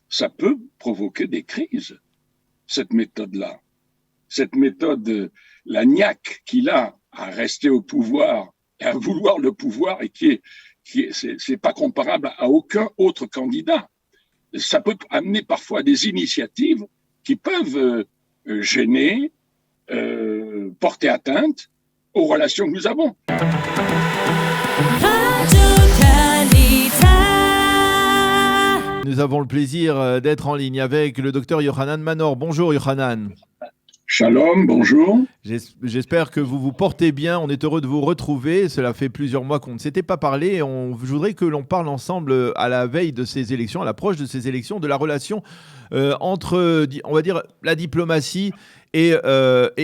ça peut provoquer des crises, cette méthode-là. Cette méthode, la niaque qu'il a à rester au pouvoir et à vouloir le pouvoir et c'est pas comparable à aucun autre candidat. Ça peut amener parfois des initiatives qui peuvent gêner, porter atteinte aux relations que nous avons. Nous avons le plaisir d'être en ligne avec le docteur Yohanan Manor. Bonjour Yohanan. Shalom, bonjour. J'espère que vous vous portez bien. On est heureux de vous retrouver. Cela fait plusieurs mois qu'on ne s'était pas parlé. Je voudrais que l'on parle ensemble à la veille de ces élections, à l'approche de ces élections, de la relation entre, on va dire, la diplomatie et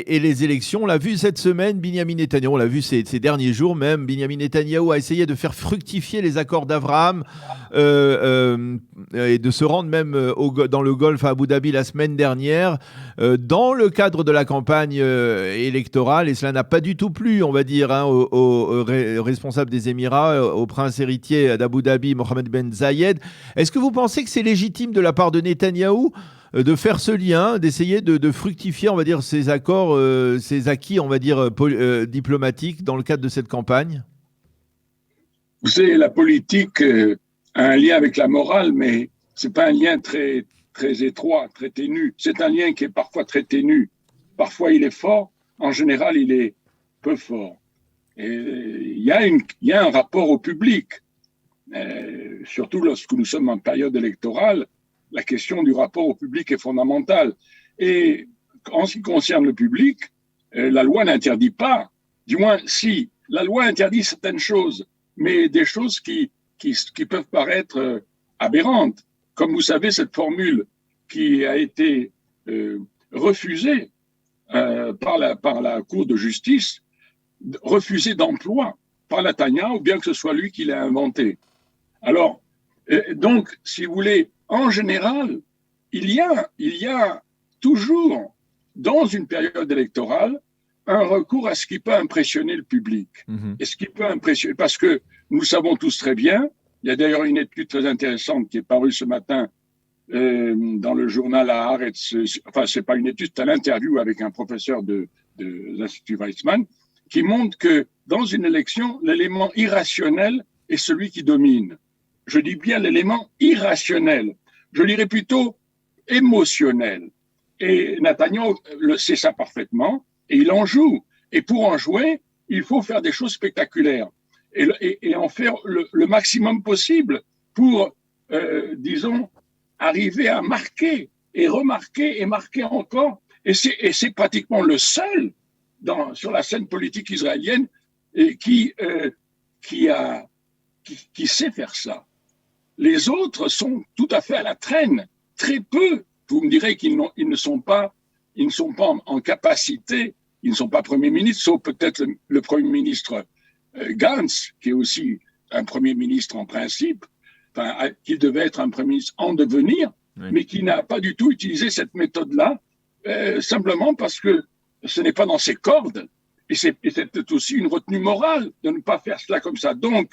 les élections. On l'a vu cette semaine, Binyamin Netanyahou, on l'a vu ces derniers jours même, Binyamin Netanyahou a essayé de faire fructifier les accords d'Abraham et de se rendre même dans le Golfe à Abu Dhabi la semaine dernière dans le cadre de la campagne électorale, et cela n'a pas du tout plu, on va dire, aux responsables des Émirats, au prince héritier d'Abu Dhabi, Mohammed Ben Zayed. Est-ce que vous pensez que c'est légitime de la part de Netanyahou de faire ce lien, d'essayer de fructifier, on va dire, ces accords, ces acquis, on va dire, diplomatiques dans le cadre de cette campagne? Vous savez, la politique a un lien avec la morale, mais c'est pas un lien très, très étroit, très ténu. C'est un lien qui est parfois très ténu. Parfois, il est fort. En général, il est peu fort. Et il y a un rapport au public. Surtout lorsque nous sommes en période électorale, la question du rapport au public est fondamentale. Et en ce qui concerne le public, la loi n'interdit pas, du moins si, la loi interdit certaines choses, mais des choses qui peuvent paraître aberrantes. Comme vous savez, cette formule qui a été refusée par la Cour de justice, refusée d'emploi par Netanyahou, ou bien que ce soit lui qui l'a inventée. Alors, donc, si vous voulez, en général, il y a toujours, dans une période électorale, un recours à ce qui peut impressionner le public. Et ce qui peut impressionner, parce que nous le savons tous très bien, il y a d'ailleurs une étude très intéressante qui est parue ce matin dans le journal Haaretz, enfin, c'est pas une étude, c'est un interview avec un professeur de l'Institut Weizmann, qui montre que dans une élection, l'élément irrationnel est celui qui domine. Je dis bien l'élément irrationnel. Je dirais plutôt émotionnel. Et Netanyahou sait ça parfaitement, et il en joue. Et pour en jouer, il faut faire des choses spectaculaires et en faire le maximum possible pour, disons, arriver à marquer et remarquer et marquer encore. Et c'est pratiquement le seul sur la scène politique israélienne qui sait faire ça. Les autres sont tout à fait à la traîne. Très peu. Vous me direz qu'ils ne sont pas en capacité, ils ne sont pas Premier ministre, sauf peut-être le Premier ministre Gantz, qui est aussi un Premier ministre en principe, enfin, qui devait être un Premier ministre en devenir, oui, mais qui n'a pas du tout utilisé cette méthode-là, simplement parce que ce n'est pas dans ses cordes. Et c'est peut-être aussi une retenue morale de ne pas faire cela comme ça. Donc,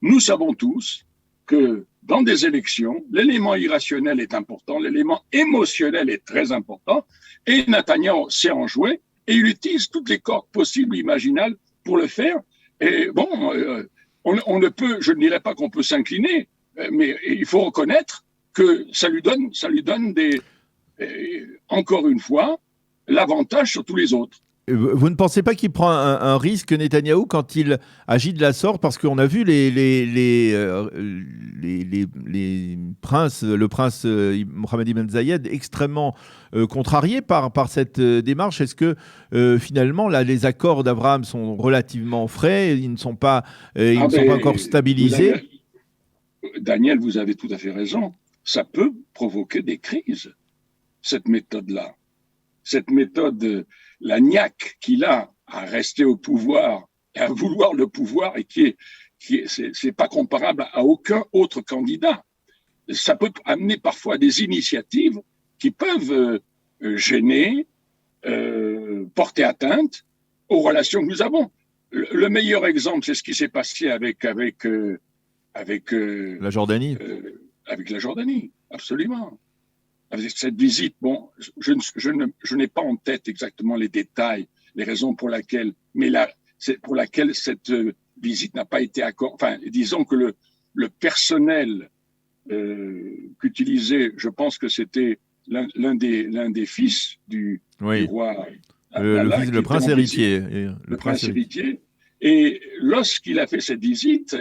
nous savons tous que dans des élections, l'élément irrationnel est important, l'élément émotionnel est très important, et Netanyahou sait en jouer, et il utilise toutes les cordes possibles, imaginables, pour le faire. Et bon, on ne peut, je ne dirais pas qu'on peut s'incliner, mais il faut reconnaître que ça lui donne encore une fois, l'avantage sur tous les autres. Vous ne pensez pas qu'il prend un risque, Netanyahou, quand il agit de la sorte? Parce qu'on a vu le prince Mohammed Ben Zayed extrêmement contrarié par cette démarche. Est-ce que finalement là, les accords d'Abraham sont relativement frais, ils ne sont pas encore stabilisés? Daniel, vous avez tout à fait raison. Ça peut provoquer des crises, cette méthode-là. Cette méthode, la niaque qu'il a à rester au pouvoir et à vouloir le pouvoir, et c'est pas comparable à aucun autre candidat. Ça peut amener parfois des initiatives qui peuvent gêner, porter atteinte aux relations que nous avons. Le meilleur exemple, c'est ce qui s'est passé avec la Jordanie. avec la Jordanie, absolument. Avec cette visite, bon, je n'ai pas en tête exactement les détails, les raisons pour lesquelles, mais là, c'est pour laquelle cette visite n'a pas été accordée. Enfin, disons que le personnel qu'utilisait, je pense que c'était l'un des fils du roi Abdallah, le prince héritier. Le prince héritier. Et lorsqu'il a fait cette visite,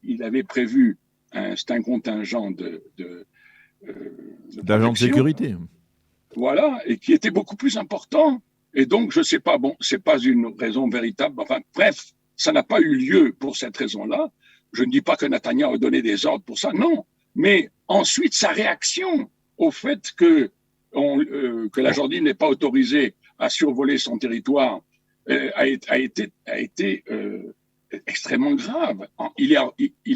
il avait prévu un contingent d'agents de sécurité. Voilà, et qui était beaucoup plus important. Et donc, je ne sais pas, bon, c'est pas une raison véritable. Enfin, bref, ça n'a pas eu lieu pour cette raison-là. Je ne dis pas que Netanyahou a donné des ordres pour ça, non. Mais ensuite, sa réaction au fait que la Jordanie n'est pas autorisée à survoler son territoire a été extrêmement grave. Il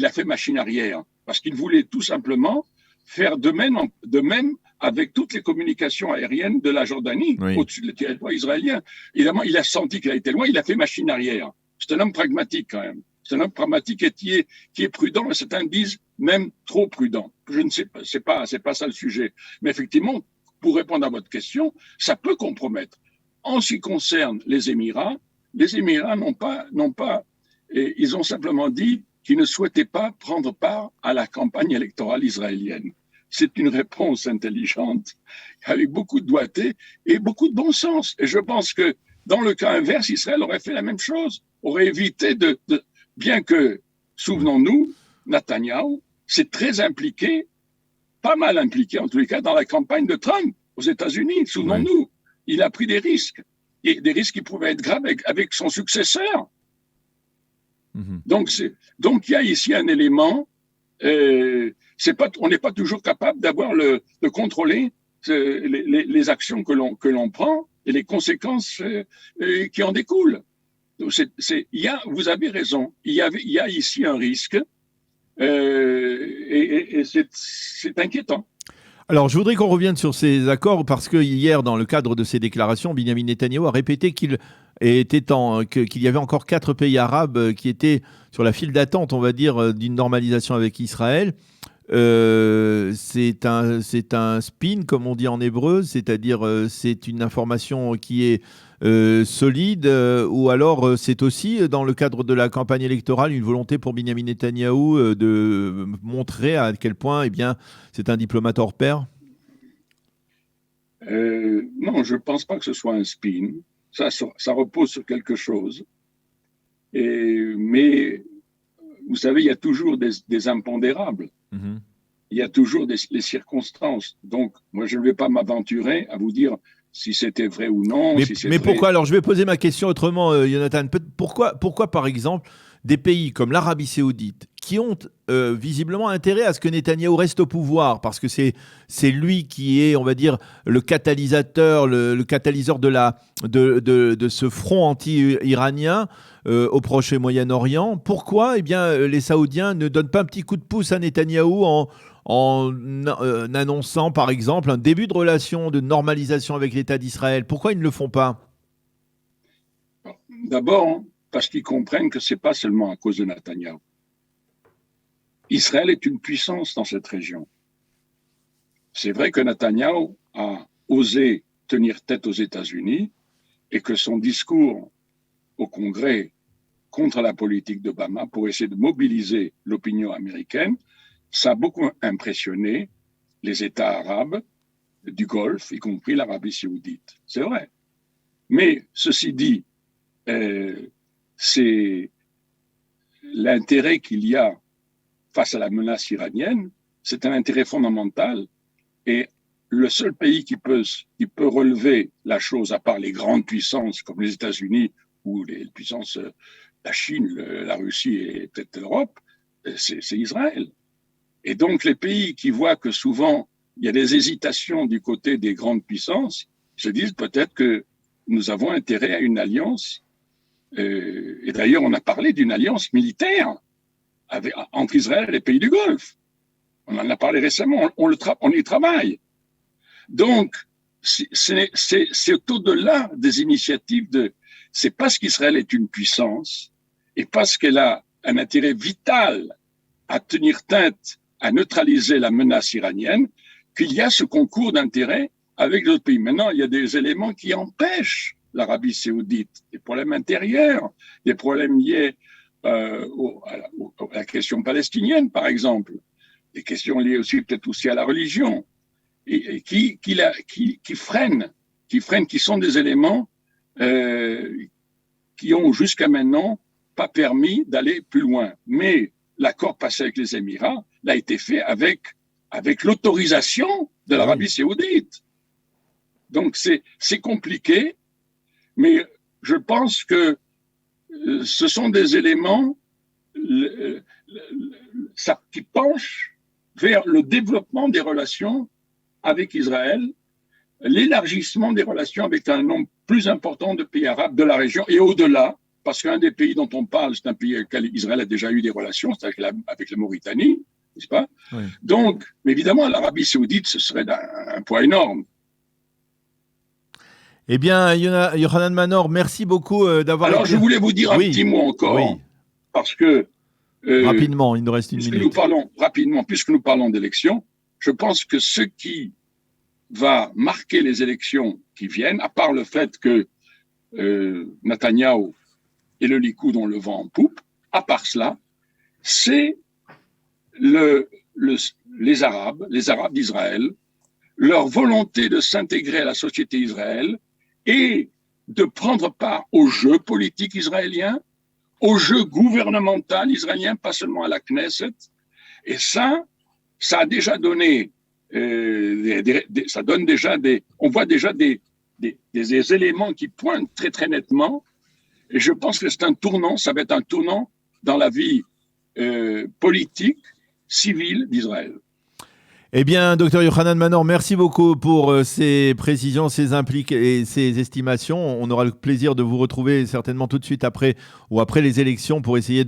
a fait machine arrière parce qu'il voulait tout simplement faire de même avec toutes les communications aériennes de la Jordanie au-dessus du territoire israélien. Évidemment, il a senti qu'il a été loin, il a fait machine arrière. C'est un homme pragmatique quand même. C'est un homme pragmatique et qui est prudent, et certains disent même trop prudent. Je ne sais pas, c'est pas ça le sujet. Mais effectivement, pour répondre à votre question, ça peut compromettre. En ce qui concerne les Émirats n'ont pas, ils ont simplement dit qu'ils ne souhaitaient pas prendre part à la campagne électorale israélienne. C'est une réponse intelligente, avec beaucoup de doigté et beaucoup de bon sens. Et je pense que dans le cas inverse, Israël aurait fait la même chose, aurait évité bien que, souvenons-nous, Netanyahou s'est très impliqué, pas mal impliqué en tous les cas, dans la campagne de Trump aux États-Unis. Souvenons-nous, il a pris des risques, et des risques qui pouvaient être graves avec son successeur. Donc il y a ici un élément. On n'est pas toujours capable de contrôler les actions que l'on prend et les conséquences qui en découlent. Vous avez raison. Il y a ici un risque et c'est inquiétant. Alors, je voudrais qu'on revienne sur ces accords parce que hier, dans le cadre de ces déclarations, Benyamin Netanyahou a répété qu'il y avait encore 4 pays arabes qui étaient sur la file d'attente, on va dire, d'une normalisation avec Israël. C'est un spin, comme on dit en hébreu, c'est-à-dire c'est une information qui est solide, ou alors c'est aussi, dans le cadre de la campagne électorale, une volonté pour Benyamin Netanyahou de montrer à quel point c'est un diplomate hors pair. Non, je ne pense pas que ce soit un spin. Ça repose sur quelque chose. Mais vous savez, il y a toujours des impondérables. Mm-hmm. Il y a toujours les circonstances. Donc, moi, je ne vais pas m'aventurer à vous dire si c'était vrai ou non. Mais pourquoi ? Alors, je vais poser ma question autrement, Jonathan. Pourquoi, par exemple, des pays comme l'Arabie Saoudite, qui ont visiblement intérêt à ce que Netanyahou reste au pouvoir, parce que c'est lui qui est, on va dire, le catalyseur, le catalyseur de ce front anti-iranien au Proche et Moyen-Orient. Pourquoi les Saoudiens ne donnent pas un petit coup de pouce à Netanyahou en annonçant, par exemple, un début de relation de normalisation avec l'État d'Israël? Pourquoi ils ne le font pas? D'abord, parce qu'ils comprennent que ce n'est pas seulement à cause de Netanyahou. Israël est une puissance dans cette région. C'est vrai que Netanyahou a osé tenir tête aux États-Unis et que son discours au Congrès contre la politique d'Obama pour essayer de mobiliser l'opinion américaine, ça a beaucoup impressionné les États arabes du Golfe, y compris l'Arabie saoudite. C'est vrai. Mais ceci dit, c'est l'intérêt qu'il y a face à la menace iranienne, c'est un intérêt fondamental. Et le seul pays qui peut relever la chose, à part les grandes puissances comme les États-Unis ou les puissances, la Chine, la Russie et peut-être l'Europe, c'est Israël. Et donc les pays qui voient que souvent il y a des hésitations du côté des grandes puissances, se disent peut-être que nous avons intérêt à une alliance. Et d'ailleurs, on a parlé d'une alliance militaire entre Israël et les pays du Golfe. On en a parlé récemment, on y travaille. Donc, c'est au-delà des initiatives c'est parce qu'Israël est une puissance et parce qu'elle a un intérêt vital à tenir tête à neutraliser la menace iranienne, qu'il y a ce concours d'intérêts avec d'autres pays. Maintenant, il y a des éléments qui empêchent l'Arabie saoudite, des problèmes intérieurs, des problèmes liés à la question palestinienne, par exemple, des questions liées aussi peut-être aussi à la religion, et qui freinent, qui sont des éléments qui ont jusqu'à maintenant pas permis d'aller plus loin. Mais l'accord passé avec les Émirats l'a été fait avec l'autorisation de l'Arabie saoudite. Donc c'est compliqué, mais je pense que ce sont des éléments qui penchent vers le développement des relations avec Israël, l'élargissement des relations avec un nombre plus important de pays arabes de la région et au-delà, parce qu'un des pays dont on parle, c'est un pays avec lequel Israël a déjà eu des relations, c'est avec la Mauritanie, n'est-ce pas? Oui. Donc, évidemment, l'Arabie saoudite, ce serait un poids énorme. Eh bien, Yohanan Manor, merci beaucoup d'avoir... Alors, je voulais vous dire un petit mot encore, parce que... rapidement, il nous reste une minute. Puisque nous parlons d'élections, je pense que ce qui va marquer les élections qui viennent, à part le fait que Netanyahou et le Likoud ont le vent en poupe, à part cela, c'est les Arabes d'Israël, leur volonté de s'intégrer à la société israélienne et de prendre part au jeu politique israélien, au jeu gouvernemental israélien, pas seulement à la Knesset. Et ça a déjà donné, on voit déjà des éléments qui pointent très très nettement. Et je pense que c'est un tournant, ça va être un tournant dans la vie politique, civile d'Israël. Eh bien, Dr Yohanan Manor, merci beaucoup pour ces précisions, ces et ces estimations. On aura le plaisir de vous retrouver certainement tout de suite après les élections pour essayer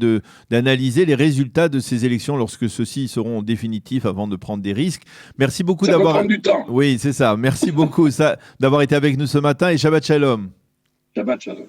d'analyser les résultats de ces élections lorsque ceux-ci seront définitifs avant de prendre des risques. Merci beaucoup d'avoir... Ça va prendre du temps. Oui, c'est ça. Merci beaucoup d'avoir été avec nous ce matin et Shabbat Shalom. Shabbat Shalom.